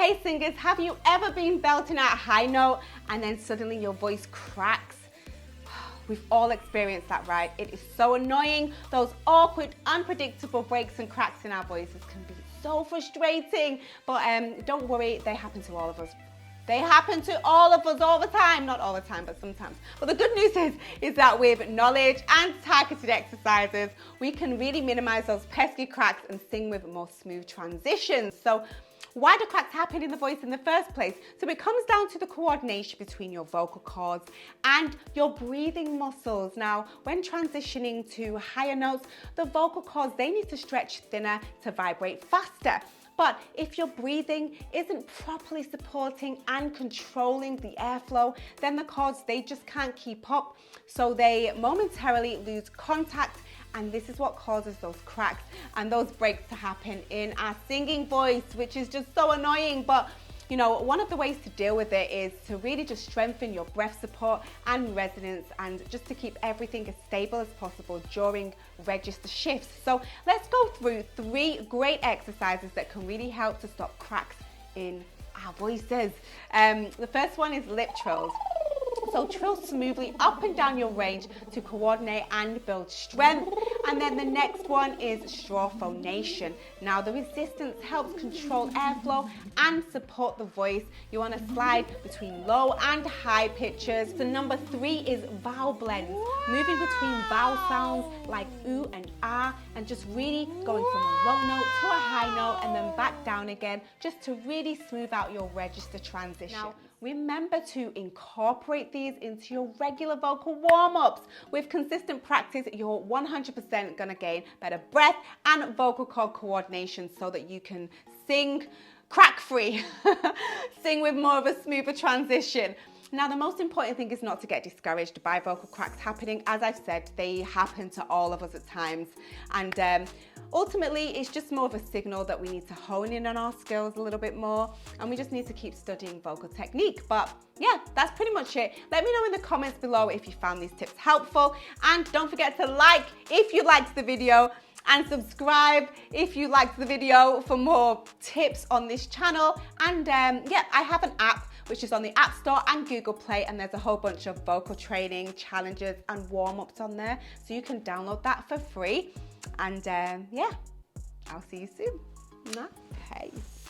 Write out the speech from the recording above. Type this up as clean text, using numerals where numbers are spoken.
Hey singers, have you ever been belting out a high note and then suddenly your voice cracks? We've all experienced that, right? It is so annoying. Those awkward, unpredictable breaks and cracks in our voices can be so frustrating. But don't worry, they happen to all of us. They happen to all of us all the time. Not all the time, but sometimes. But the good news is that with knowledge and targeted exercises, we can really minimize those pesky cracks and sing with more smooth transitions. So why do cracks happen in the voice in the first place? So it comes down to the coordination between your vocal cords and your breathing muscles. Now, when transitioning to higher notes, the vocal cords, they need to stretch thinner to vibrate faster. But if your breathing isn't properly supporting and controlling the airflow, then the cords, they just can't keep up. So they momentarily lose contact, and this is what causes those cracks and those breaks to happen in our singing voice, which is just so annoying. But you know, one of the ways to deal with it is to really just strengthen your breath support and resonance, and just to keep everything as stable as possible during register shifts. So let's go through 3 great exercises that can really help to stop cracks in our voices. The first one is lip trills. So trill smoothly up and down your range to coordinate and build strength. And then the next one is straw phonation. Now the resistance helps control airflow and support the voice. You want to slide between low and high pitches. So number 3 is vowel blends. Moving between vowel sounds like ooh and ah, and just really going from a low note to a high note and then back down again, just to really smooth out your register transition. Now, remember to incorporate these into your regular vocal warm-ups. With consistent practice, you're 100% gonna gain better breath and vocal cord coordination so that you can sing crack-free, sing with more of a smoother transition. Now, the most important thing is not to get discouraged by vocal cracks happening. As I've said, they happen to all of us at times. And ultimately, it's just more of a signal that we need to hone in on our skills a little bit more, and we just need to keep studying vocal technique. But yeah, that's pretty much it. Let me know in the comments below if you found these tips helpful. And don't forget to like if you liked the video, and subscribe if you liked the video for more tips on this channel. And yeah, I have an app which is on the App Store and Google Play, and there's a whole bunch of vocal training, challenges and warm-ups on there, so you can download that for free. And yeah, I'll see you soon. Nice.